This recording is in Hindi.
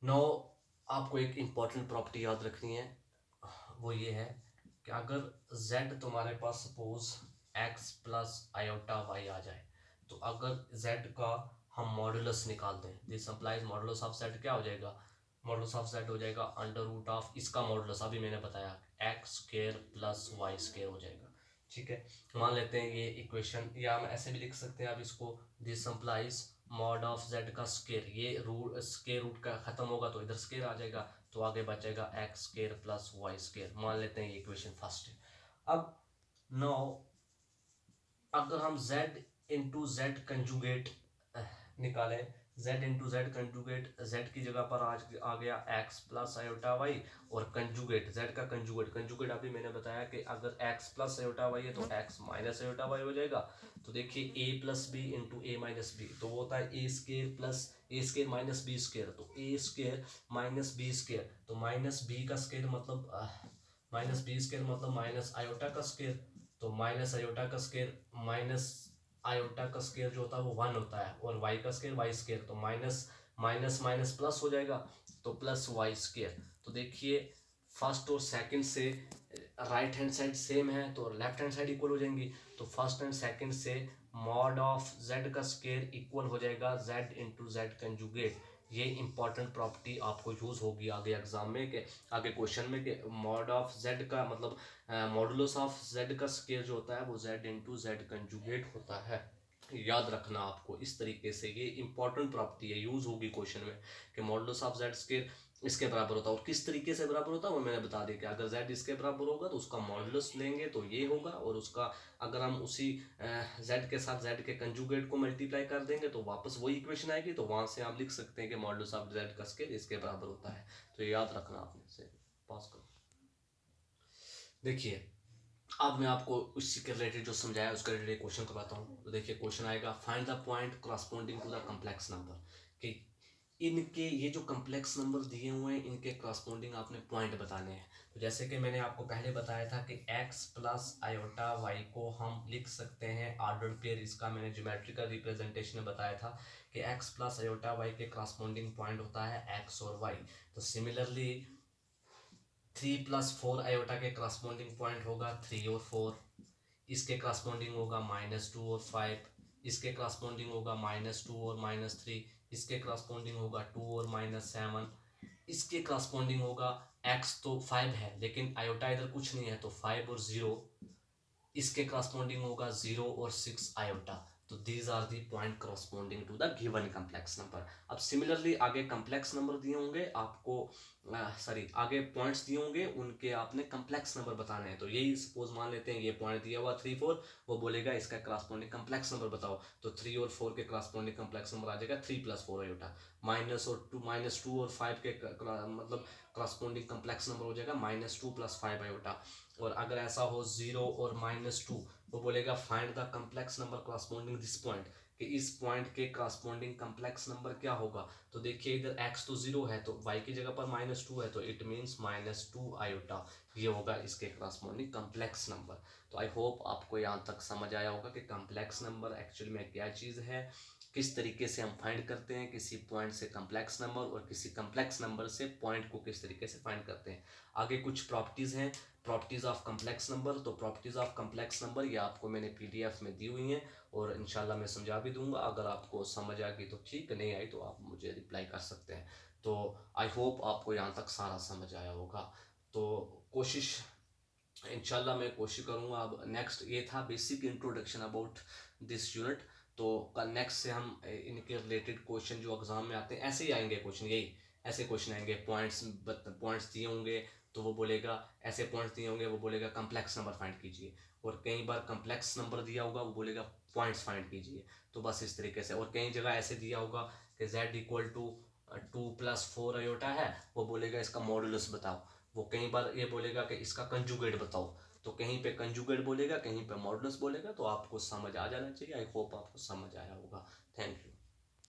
नो, आपको एक इम्पॉर्टेंट प्रॉपर्टी याद रखनी है, वो ये है कि अगर z तुम्हारे पास suppose x plus iota y आ जाए, तो अगर z का हम मॉडुलस निकाल दें, this applies modulus of z क्या हो जाएगा, मॉडुलस ऑफ z हो जाएगा अंडर रूट ऑफ इसका मॉडुलस, अभी मैंने बताया x square plus y square हो जाएगा। ठीक है, मान लेते हैं ये इक्वेशन, या हम ऐसे भी लिख सकते हैं आप इसको, this applies mod of z का स्केयर, ये रूट स्केयर रूट का खत्म होगा तो इधर स्केयर आ जाएगा, तो आगे बचेगा X square plus Y square. मान लेते हैं ये इक्वेशन फर्स्ट है। अब नो, अगर हम z इंटू जेड कंजुगेट निकालें, z into Z conjugate, z की जगह पर आज आ गया x प्लस आयोटा वाई, और कंजुगेट z का कंजुगेट, कंजुगेट अभी मैंने बताया कि अगर x प्लस आयोटा वाई है तो x माइनस आयोटा वाई हो जाएगा। तो देखिए a plus B into A minus B, तो वो होता है A square plus A square minus B square, तो A square minus B square, तो माइनस बी का स्केयर मतलब माइनस बी स्केयर मतलब माइनस आयोटा का स्केयर, तो माइनस आयोटा का स्केयर, माइनस आयोटा का स्केयर जो होता है वो 1 होता है, और वाई का स्केयर वाई स्केयर, तो माइनस माइनस माइनस प्लस हो जाएगा, तो प्लस वाई स्केयर। तो देखिए फर्स्ट और सेकंड से राइट हैंड साइड सेम है तो लेफ्ट हैंड साइड इक्वल हो जाएंगी, तो फर्स्ट एंड सेकंड से मॉड ऑफ z का स्केयर इक्वल हो जाएगा z इंटू जेड कंजुगेट। ये इंपॉर्टेंट प्रॉपर्टी आपको यूज होगी आगे एग्जाम में, के आगे क्वेश्चन में, कि मॉड ऑफ z का मतलब मॉडुलस ऑफ z का स्केयर जो होता है वो z इंटू जेड कंजुगेट होता है। याद रखना आपको इस तरीके से, ये इंपॉर्टेंट प्रॉपर्टी है, यूज होगी क्वेश्चन में, कि मॉडुलस ऑफ z स्केयर इसके बराबर होता है, और किस तरीके से बराबर होता है वो मैंने बता दिया, कि अगर z इसके बराबर होगा तो उसका मॉडुलस लेंगे तो ये होगा, और उसका अगर हम उसी z के साथ z के कंजुगेट को मल्टीप्लाई कर देंगे तो वापस वही इक्वेशन आएगी, तो वहां से आप लिख सकते हैं कि मॉडुलस ऑफ z का स्केयर इसके बराबर होता है। तो ये याद रखना आपने से पास करो। देखिए अब मैं आपको उसी के रिलेटेड जो समझाया उसके रिलेटेड क्वेश्चन करवाता हूँ। तो देखिए क्वेश्चन आएगा, find the point corresponding to the complex number, कि इनके ये जो कम्प्लेक्स नंबर दिए हुए हैं इनके करस्पॉन्डिंग आपने पॉइंट बताने हैं। तो जैसे कि मैंने आपको पहले बताया था कि x प्लस आयोटा वाई को हम लिख सकते हैं ऑर्डर्ड पेयर, इसका मैंने ज्योमेट्रिकल रिप्रेजेंटेशन में बताया था कि x प्लस आयोटा वाई के करस्पॉन्डिंग पॉइंट होता है x और y। तो सिमिलरली 3 + 4 आयोटा के करस्पॉन्डिंग पॉइंट होगा 3 और 4, इसके करस्पॉन्डिंग होगा -2 और 5, इसके करस्पॉन्डिंग होगा -2 और -3, इसके करस्पॉन्डिंग होगा 2 और -7, इसके करस्पॉन्डिंग होगा x तो 5 है लेकिन आयोटा इधर कुछ नहीं है तो 5 और 0, इसके करस्पॉन्डिंग होगा 0 और 6 आयोटा। तो these are the point corresponding to the given complex number. अब सिमिलरली आगे कम्प्लेक्स नंबर दिए होंगे आपको, सॉरी आगे पॉइंट्स दिए होंगे उनके आपने कम्प्लेक्स नंबर बताने हैं। तो यही सपोज मान लेते हैं ये पॉइंट दिया हुआ 3 4, वो बोलेगा इसका करस्पॉन्डिंग कम्प्लेक्स नंबर बताओ, तो 3 और 4 के करस्पॉन्डिंग कम्प्लेक्स नंबर आ जाएगा 3 + 4 आयोटा, -2 और 5 के मतलब करस्पॉन्डिंग कम्प्लेक्स नंबर हो जाएगा -2 + 5 आयोटा। और अगर ऐसा हो 0 और -2, वो बोलेगा find the complex number corresponding this point, कि इस पॉइंट के करस्पॉन्डिंग कम्प्लेक्स नंबर क्या होगा। तो देखिए इधर x तो 0 है तो y की जगह पर -2 है, तो इट मीन्स -2 आयोटा, ये होगा इसके करस्पॉन्डिंग कम्प्लेक्स नंबर। तो आई होप आपको यहाँ तक समझ आया होगा कि कम्प्लेक्स नंबर एक्चुअली में क्या चीज़ है, किस तरीके से हम फाइंड करते हैं किसी पॉइंट से कम्प्लेक्स नंबर, और किसी कम्प्लेक्स नंबर से पॉइंट को किस तरीके से फाइंड करते हैं। आगे कुछ प्रॉपर्टीज़ हैं, प्रॉपर्टीज़ ऑफ कम्प्लेक्स नंबर। तो प्रॉपर्टीज़ ऑफ कम्प्लेक्स नंबर ये आपको मैंने पीडीएफ में दी हुई हैं, और इंशाल्लाह मैं समझा भी दूंगा, अगर आपको समझ आ गई तो ठीक, नहीं आई तो आप मुझे रिप्लाई कर सकते हैं। तो आई होप आपको यहाँ तक सारा समझ आया होगा। तो कोशिश इंशाल्लाह मैं कोशिश करूँगा। अब नेक्स्ट ये था basic introduction about this unit, तो कल नेक्स्ट से हम इनके रिलेटेड क्वेश्चन जो एग्जाम में आते हैं ऐसे ही आएंगे क्वेश्चन, यही ऐसे क्वेश्चन आएंगे, पॉइंट्स दिए होंगे तो वो बोलेगा, ऐसे पॉइंट्स दिए होंगे वो बोलेगा कम्प्लेक्स नंबर फाइंड कीजिए, और कई बार कम्प्लेक्स नंबर दिया होगा वो बोलेगा पॉइंट्स फाइंड कीजिए। तो बस इस तरीके से, और कई जगह ऐसे दिया होगा कि z इक्वल टू 2 + 4 आयोटा है, वो बोलेगा इसका मॉडुलस बताओ, वो कई बार ये बोलेगा कि इसका कंजुगेट बताओ, तो कहीं पे कंजुगेट बोलेगा कहीं पे मॉडुलस बोलेगा, तो आपको समझ आ जाना चाहिए। आई होप आपको समझ आया होगा। Thank you.